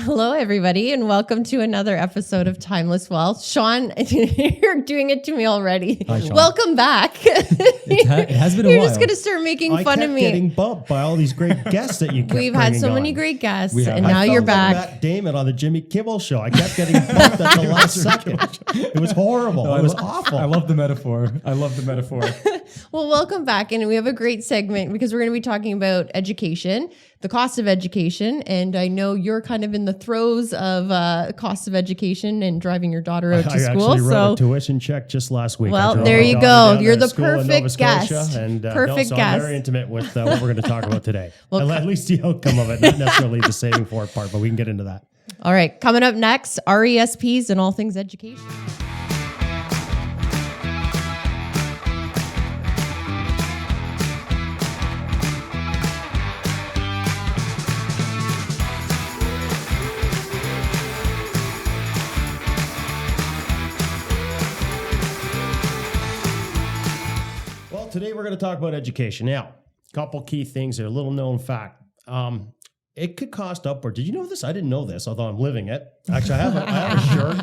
Hello, everybody, and welcome to another episode of Timeless Wealth. Sean, you're doing it to me already. Hi, Sean. Welcome back. It has been a while. You're just going to start making fun of me. Getting bumped by all these great guests that you kept We've had so bringing many on. great guests, We have. and I now I you're felt like back. Matt Damon on the Jimmy Kimmel show. I kept getting bumped at the last second. It was horrible. No, it was awful. I love the metaphor. Well, welcome back, and we have a great segment because we're going to be talking about education, the cost of education, and I know you're kind of in the throes of cost of education and driving your daughter out to I school. actually wrote a tuition check just last week. Well, I drove there my you daughter go. down You're to the school in Nova perfect Scotia, guest. And, Perfect so guest. I'm very intimate with what we're going to talk about today. Well, at least the outcome of it, not necessarily the saving for it part, but we can get into that. All right, coming up next, RESPs and all things education. Well, today we're going to talk about education. Now, a couple key things here, a little known fact. It could cost upward. Did you know this? I didn't know this, although I'm living it. Actually, I have a shirt.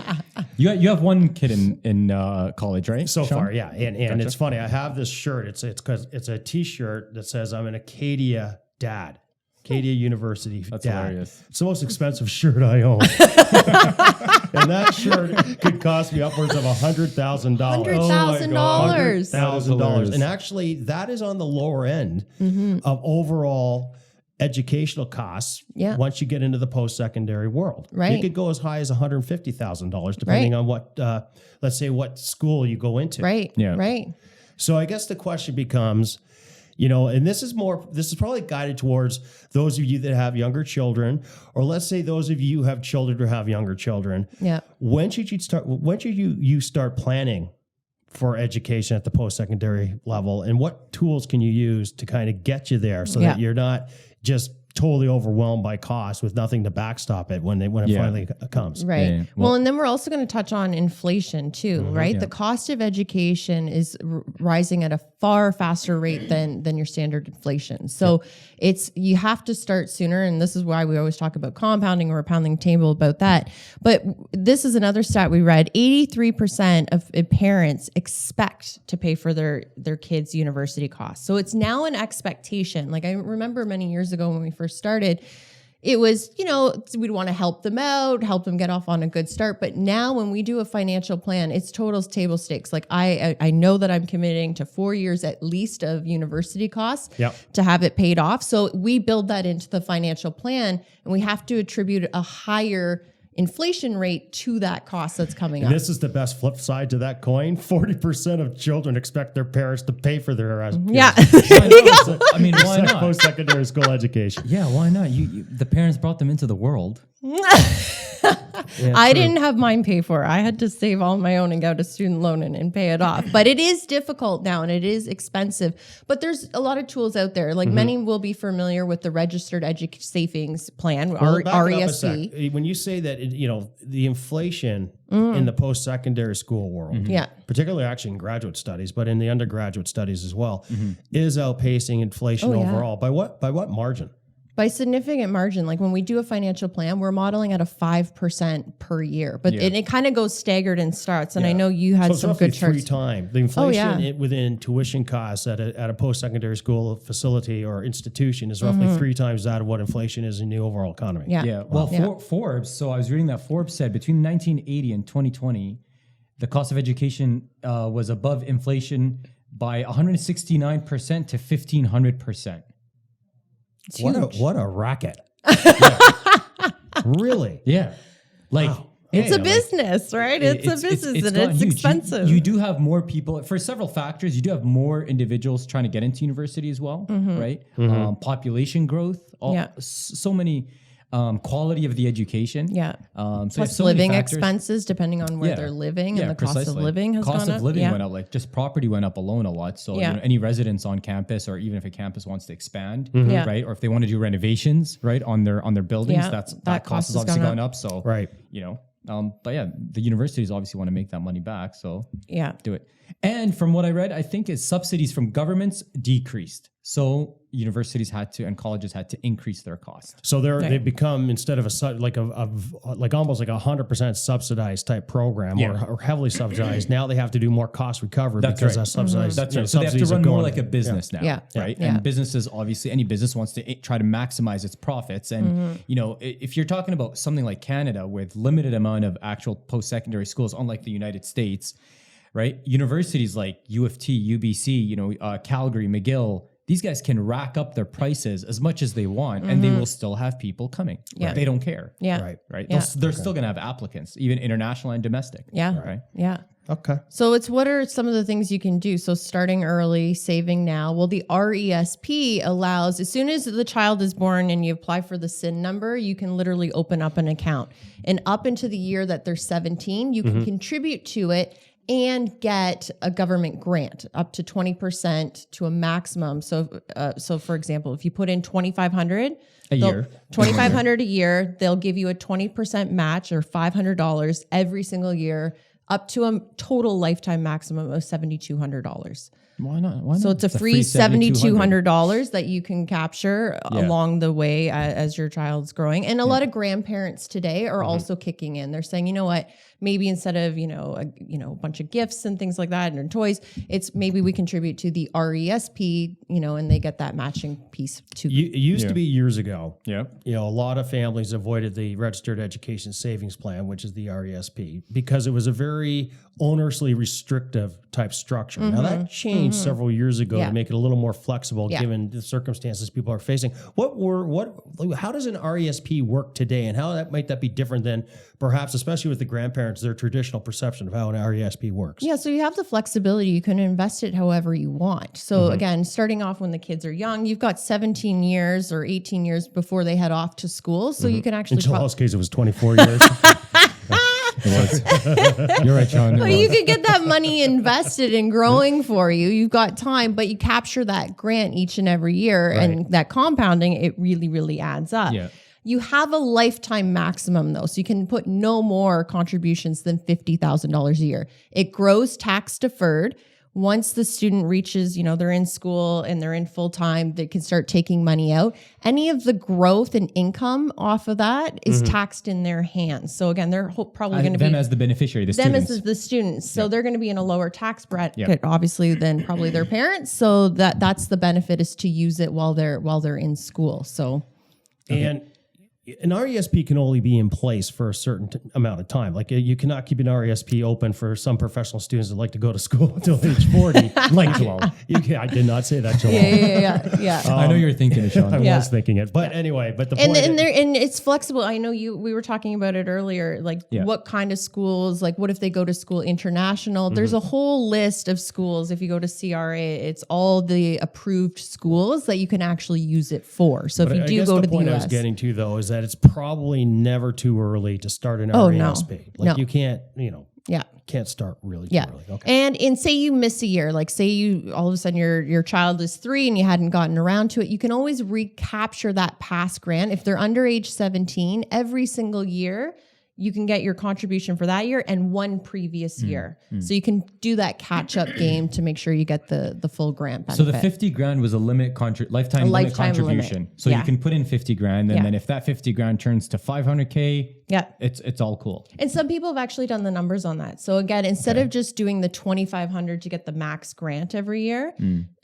You have one kid in college, right? So Sean? far, yeah. And it's funny. I have this shirt. It's because it's a T-shirt that says I'm an Acadia dad. Acadia University That's dad. hilarious. It's the most expensive shirt I own. And that shirt could cost me upwards of $100,000. $100,000. $100,000. And actually, that is on the lower end of overall educational costs once you get into the post-secondary world. Right. It could go as high as $150,000 depending on what, let's say, what school you go into. Right, Yeah. right. So I guess the question becomes, and this is probably guided towards those of you that have younger children, or let's say those of you who have children or have younger children. Yeah. When should you start planning for education at the post-secondary level, and what tools can you use to kind of get you there so that you're not just totally overwhelmed by cost with nothing to backstop it when it finally comes. Right. Yeah. Well, and then we're also going to touch on inflation too, right? Yeah. The cost of education is rising at a far faster rate than your standard inflation. So you have to start sooner. And this is why we always talk about compounding or a pounding table about that. But this is another stat we read. 83% of parents expect to pay for their kids' university costs. So it's now an expectation. Like I remember many years ago when we first started, it was, we'd want to help them out, help them get off on a good start. But now when we do a financial plan, it's total table stakes. Like I know that I'm committing to 4 years at least of university costs to have it paid off. So we build that into the financial plan, and we have to attribute a higher inflation rate to that cost that's coming up. This is the best flip side to that coin. 40% of children expect their parents to pay for their Yeah. I mean, why not? post-secondary school education. Yeah, why not? The parents brought them into the world. I didn't have mine pay for it. I had to save all my own and go to student loan and pay it off. But it is difficult now and it is expensive. But there's a lot of tools out there. Like many will be familiar with the Registered Savings Plan, Well, back it up a RESP. sec. When you say that, the inflation in the post-secondary school world, particularly actually in graduate studies, but in the undergraduate studies as well, is outpacing inflation overall. By what margin? By significant margin. Like when we do a financial plan, we're modeling at a 5% per year. But it kind of goes staggered and starts. And I know you had some good charts. 3 times. The inflation within tuition costs at a post-secondary school facility or institution is roughly 3 times that of what inflation is in the overall economy. Yeah. Well, Forbes, so I was reading that Forbes said between 1980 and 2020, the cost of education was above inflation by 169% to 1,500%. What a racket. Really? Yeah. Like, It's a business, right? It's a business and it's huge. expensive. You do have more people, for several factors, you do have more individuals trying to get into university as well, right? Population growth, so many quality of the education. Yeah. So Plus so many living factors. expenses, depending on where they're living, and the cost of living has gone up. Cost of living went up. Like just property went up alone a lot. So any residents on campus, or even if a campus wants to expand, right, or if they want to do renovations, right, on their buildings, that cost has obviously gone up. So but yeah, the universities obviously want to make that money back. So do it. And from what I read, I think is subsidies from governments decreased. So universities had to and colleges had to increase their cost. So they become, instead of like almost like 100% subsidized type program or heavily subsidized, now they have to do more cost recovery because of subsidized. That's right. So they have to run more like a business now, right? And businesses, obviously, any business wants to try to maximize its profits. And if you're talking about something like Canada with limited amount of actual post-secondary schools, unlike the United States, right? Universities like U of T, UBC, Calgary, McGill. These guys can rack up their prices as much as they want, and they will still have people coming. Yeah. They don't care. Yeah. Right. They're still going to have applicants, even international and domestic. Yeah. Right. Yeah. Okay. So it's what are some of the things you can do? So starting early, saving now. Well, the RESP allows, as soon as the child is born and you apply for the SIN number, you can literally open up an account. And up into the year that they're 17, you can contribute to it and get a government grant up to 20% to a maximum. So for example, if you put in $2,500 a year, they'll give you a 20% match or $500 every single year, up to a total lifetime maximum of $7,200. Why not? So it's a free $7,200 that you can capture along the way as your child's growing. And a lot of grandparents today are also kicking in. They're saying, you know what, maybe instead of, a bunch of gifts and things like that and toys, it's maybe we contribute to the RESP, and they get that matching piece too. It used to be years ago. Yeah. A lot of families avoided the Registered Education Savings Plan, which is the RESP, because it was a very onerously restrictive type structure. Now that changed several years ago to make it a little more flexible given the circumstances people are facing. How does an RESP work today, and how might that be different than perhaps, especially with the grandparents, their traditional perception of how an RESP works? Yeah, so you have the flexibility. You can invest it however you want. So again, starting off when the kids are young, you've got 17 years or 18 years before they head off to school. So you can actually... In Jalal's case, it was 24 years. You're right, Sean. But you could get that money invested and growing for you. You've got time, but you capture that grant each and every year, and that compounding, it really, really adds up. Yeah. You have a lifetime maximum though, so you can put no more contributions than $50,000 a year. It grows tax deferred. Once the student reaches, they're in school and they're in full time, they can start taking money out. Any of the growth and income off of that is taxed in their hands. So again, they're probably going to be them as the beneficiary, the students. Them as the students. So they're going to be in a lower tax bracket, obviously, than probably their parents. So that's the benefit, is to use it while they're in school. So and an RESP can only be in place for a certain amount of time. Like you cannot keep an RESP open for some professional students that like to go to school until age 40. Like Jalal. I did not say that, Jalal. Yeah. I know you're thinking it, Sean. I was thinking it, but anyway. But the point and it's flexible. I know we were talking about it earlier. Like what kind of schools? Like what if they go to school international? There's a whole list of schools. If you go to CRA, it's all the approved schools that you can actually use it for. So if you do go to the point US, I was getting to though is that it's probably never too early to start an RESP. You can't, can't start really too early. Okay. And say you miss a year, like say you all of a sudden your child is 3 and you hadn't gotten around to it, you can always recapture that past grant. If they're under age 17, every single year, you can get your contribution for that year and one previous year. So you can do that catch-up game to make sure you get the full grant benefit. So the $50,000 was a lifetime limit contribution. Limit. So you can put in $50,000, and then if that $50,000 turns to $500K, it's all cool. And some people have actually done the numbers on that. So again, instead of just doing the $2,500 to get the max grant every year,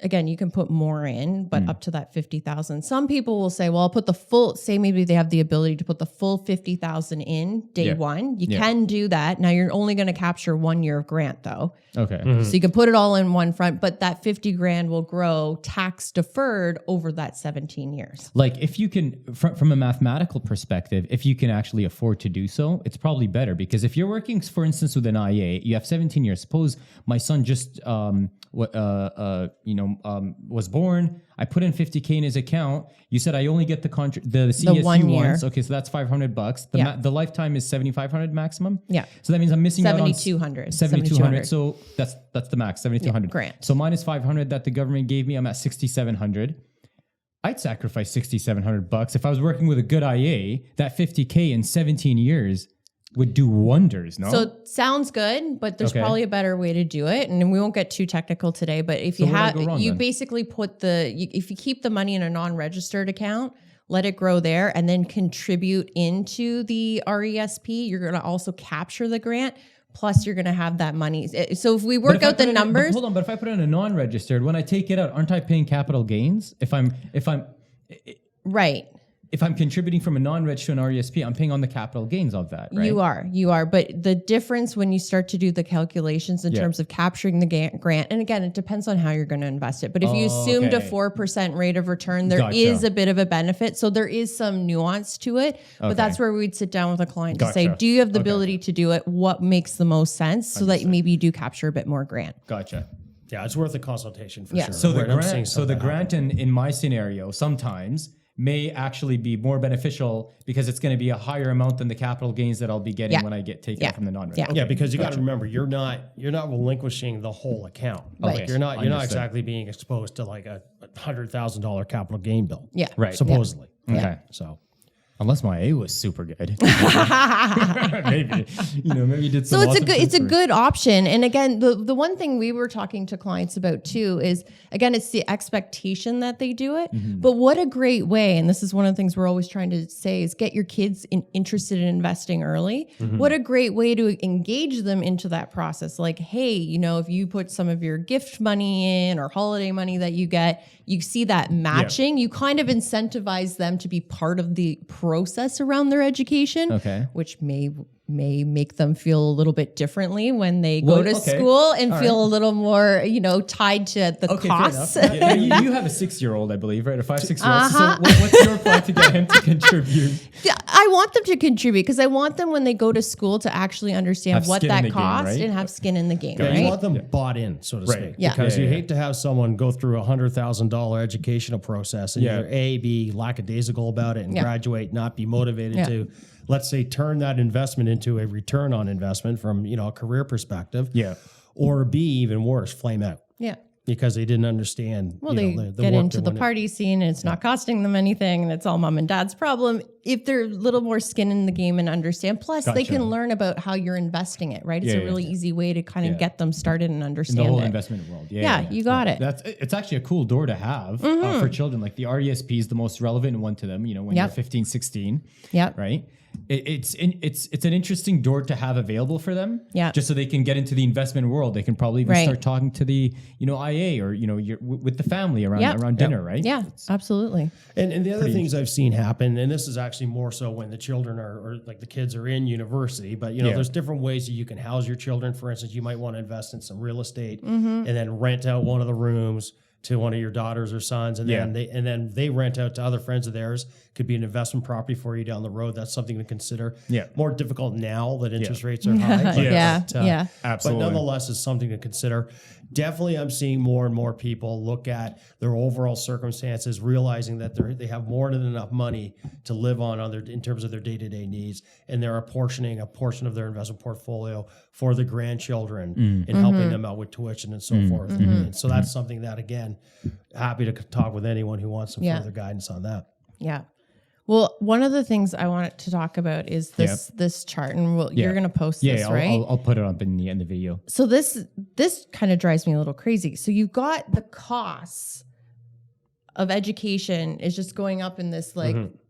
again, you can put more in, but up to that $50,000. Some people will say, well, I'll put the full, say maybe they have the ability to put the full $50,000 in day one. You can do that. Now you're only going to capture 1 year of grant though. Okay. So you can put it all in one front, but that $50,000 will grow tax deferred over that 17 years. Like if you can, from a mathematical perspective, if you can actually afford to do so, it's probably better, because if you're working, for instance, with an IA, you have 17 years. Suppose my son just was born. I put in $50K in his account. You said I only get the CSU 1 year. ones. Okay, so that's $500. The lifetime is $7,500 maximum. Yeah. So that means I'm missing out on $7,200. So that's the max, $7,200. Grant. So minus $500 that the government gave me, I'm at $6,700. I'd sacrifice $6,700 if I was working with a good IA. That $50K in 17 years. would do wonders, no? So sounds good, but there's probably a better way to do it. And we won't get too technical today, but if you have, you basically put if you keep the money in a non-registered account, let it grow there and then contribute into the RESP, you're going to also capture the grant. Plus you're going to have that money. So if we work out the numbers. Hold on, but if I put it in a non-registered, when I take it out, aren't I paying capital gains? If I'm right. If I'm contributing from a non-registered to an RESP, I'm paying on the capital gains of that, right? You are. But the difference when you start to do the calculations in terms of capturing the grant, and again, it depends on how you're going to invest it. But if you assumed a 4% rate of return, there is a bit of a benefit. So there is some nuance to it. But that's where we'd sit down with a client to say, do you have the ability to do it? What makes the most sense so that maybe you do capture a bit more grant? Gotcha. Yeah, it's worth a consultation for sure. So the grant in my scenario sometimes may actually be more beneficial because it's going to be a higher amount than the capital gains that I'll be getting when I get taken out from the non-registered. Yeah, because you got to remember, you're not relinquishing the whole account. Right. You're not exactly being exposed to like a $100,000 capital gain bill. Yeah. Right. Supposedly. Yeah. Okay. So. Unless my A was super good, maybe you did. So it's a good option. And again, the one thing we were talking to clients about too is, again, it's the expectation that they do it. Mm-hmm. But what a great way! And this is one of the things we're always trying to say is get your kids interested in investing early. Mm-hmm. What a great way to engage them into that process. Like, hey, if you put some of your gift money in or holiday money that you get, you see that matching. You kind of incentivize them to be part of the process around their education, which may make them feel a little bit differently when they go to school and feel a little more, tied to the costs. You have a 6-year-old, I believe, right? A 5-6-year-old. So what's your plan to get him to contribute? I want them to contribute because I want them when they go to school to actually understand what that costs and have skin in the game. Yeah, right? You want them bought in, so to speak. Yeah. Because you hate to have someone go through a $100,000 educational process and either A, be lackadaisical about it and graduate, not be motivated to, let's say, turn that investment into a return on investment from a career perspective. Yeah. Or B, even worse, flame out. Yeah. Because they didn't understand. Well, they get into the party scene and it's not costing them anything and it's all mom and dad's problem. If they're a little more skin in the game and understand, plus they can learn about how you're investing it, right? It's a really easy way to kind of get them started and understand in the whole investment world. Yeah, you got it. It's actually a cool door to have for children. Like the RESP is the most relevant one to them, when you're 15, 16, right? It's an interesting door to have available for them. Yeah. Just so they can get into the investment world. They can probably even start talking to the, IA or, with the family around dinner, right? Yeah, absolutely. And the other things I've seen happen, and this is actually more so when the children or like the kids are in university, but there's different ways that you can house your children. For instance, you might want to invest in some real estate and then rent out one of the rooms to one of your daughters or sons, and then they rent out to other friends of theirs. Could be an investment property for you down the road. That's something to consider. Yeah, more difficult now that interest rates are high. But, absolutely. But nonetheless, it's something to consider. Definitely, I'm seeing more and more people look at their overall circumstances, realizing that they have more than enough money to live on in terms of their day-to-day needs, and they're apportioning a portion of their investment portfolio for the grandchildren and helping them out with tuition and so forth. And so that's something that, again, happy to talk with anyone who wants some further guidance on that. Yeah. Well, one of the things I wanted to talk about is this chart, and you're going to post this, right? I'll put it up in the video. So this kind of drives me a little crazy. So you've got the costs of education is just going up in this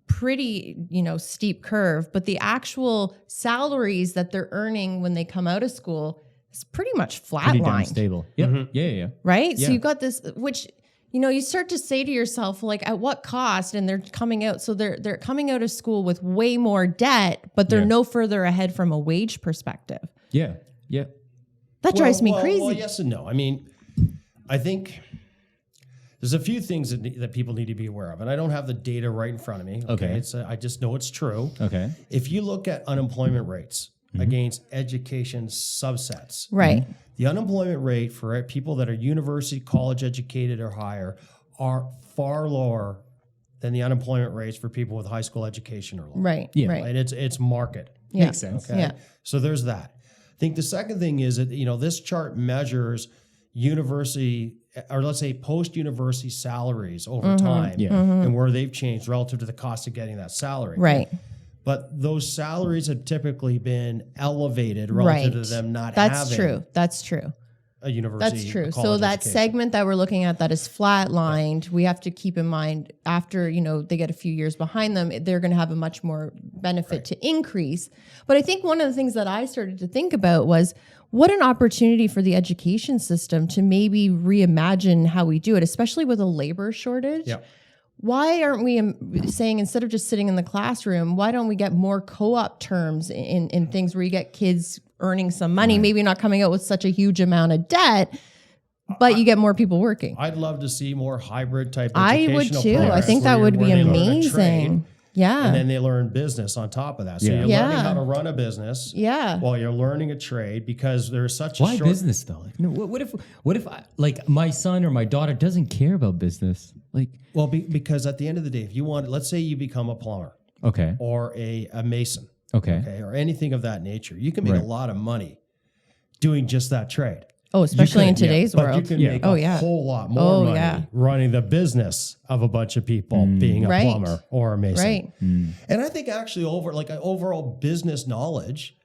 pretty, steep curve, but the actual salaries that they're earning when they come out of school is pretty much flatlined. Pretty damn stable. Yep. Yeah. Right? Yeah. So you've got this, which you start to say to yourself, like, at what cost? And they're coming out. So they're coming out of school with way more debt, but they're no further ahead from a wage perspective. Yeah. Yeah. That drives me crazy. Well, yes and no. I mean, I think there's a few things that people need to be aware of. And I don't have the data right in front of me. Okay. I just know it's true. Okay. If you look at unemployment rates against education subsets. Right. The unemployment rate for people that are university, college educated or higher are far lower than the unemployment rates for people with high school education or lower. Right. Yeah. Right. And it's market. Yeah. Makes sense. Okay? Yeah. So there's that. I think the second thing is that, this chart measures university, or let's say post-university salaries over time and where they've changed relative to the cost of getting that salary. Right. but those salaries have typically been elevated relative to them not having. That's true. A university. That's true. So that education. segment that we're looking at that is flatlined, we have to keep in mind after, they get a few years behind them, they're going to have a much more benefit to increase. But I think one of the things that I started to think about was what an opportunity for the education system to maybe reimagine how we do it, especially with a labor shortage. Yeah. Why aren't we saying, instead of just sitting in the classroom, why don't we get more co-op terms in things where you get kids earning some money, maybe not coming out with such a huge amount of debt, but you get more people working? I'd love to see more hybrid type I would too. I think that would be amazing. Yeah. And then they learn business on top of that. So you're learning how to run a business while you're learning a trade, because there's such a short... business though? What if like my son or my daughter doesn't care about business? Well, because at the end of the day, if you want, let's say you become a plumber. Okay. Or a mason. Okay. Or anything of that nature. You can make a lot of money doing just that trade. Oh, especially in today's world. But you can make a whole lot more money running the business of a bunch of people, being a plumber or a mason. Right. And I think actually overall business knowledge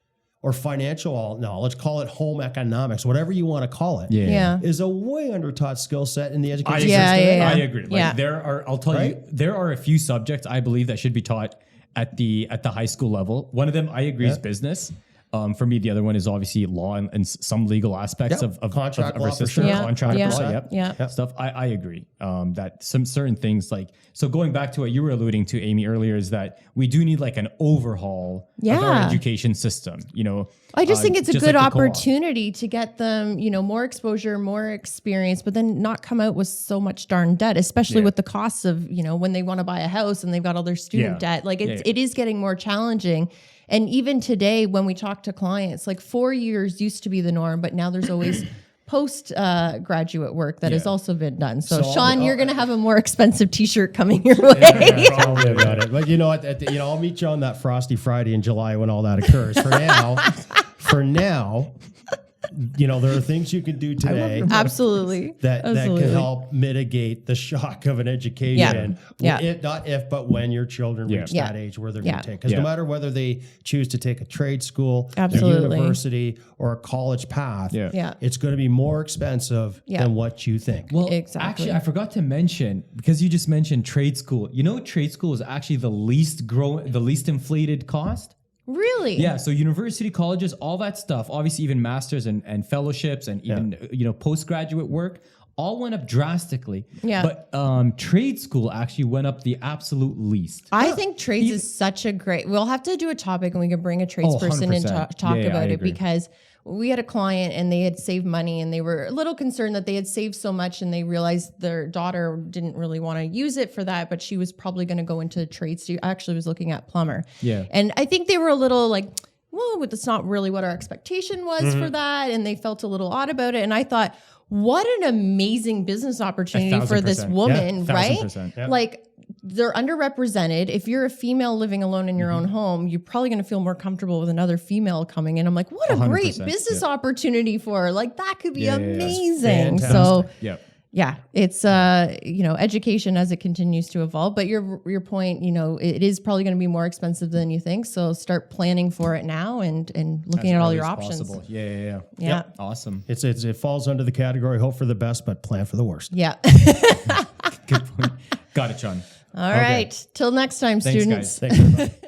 or financial knowledge, call it home economics, whatever you want to call it, is a way under-taught skill set in the education system. I agree. I'll tell you, there are a few subjects I believe that should be taught at the high school level. One of them, I agree, is business. For me, the other one is obviously law and some legal aspects of contract of law, our system, for sure. contract law, stuff. I agree that some certain things so going back to what you were alluding to, Amy, earlier, is that we do need an overhaul of our education system. I just think it's a good opportunity to get them, more exposure, more experience, but then not come out with so much darn debt, especially with the costs of, when they want to buy a house and they've got all their student debt. It is getting more challenging. And even today, when we talk to clients, 4 years used to be the norm, but now there's always post-graduate work that has also been done. So Sean, you're going to have a more expensive T-shirt coming your way. Tell me about it. But I'll meet you on that Frosty Friday in July when all that occurs. For now, there are things you can do today. Absolutely. That can help mitigate the shock of an education. Not if, but when your children reach that age where they're going to take. Because no matter whether they choose to take a trade school, a university, or a college path, it's going to be more expensive than what you think. Well, actually, I forgot to mention, because you just mentioned trade school. Trade school is actually the least inflated cost. Really? Yeah. So university, colleges, all that stuff, obviously even masters and fellowships and even, postgraduate work all went up drastically. Yeah. But trade school actually went up the absolute least. I think trades is such a great, we'll have to do a topic and we can bring a tradesperson and talk about it, because we had a client and they had saved money and they were a little concerned that they had saved so much and they realized their daughter didn't really want to use it for that, but she was probably going to go into trades. She actually was looking at plumber. Yeah. And I think they were a little well, that's not really what our expectation was for that. And they felt a little odd about it. And I thought, what an amazing business opportunity for this woman, right? Yeah. They're underrepresented. If you're a female living alone in your own home, you're probably going to feel more comfortable with another female coming in. I'm like, what a great business opportunity for her. That could be amazing. So it's education as it continues to evolve. But your point, it is probably going to be more expensive than you think. So start planning for it now and looking at all your options. Possible. Yeah. Yep. Awesome. It falls under the category hope for the best, but plan for the worst. Yeah. Good point. Got it, Sean. All right. Till next time, Thanks, students. Guys. Thanks, everybody.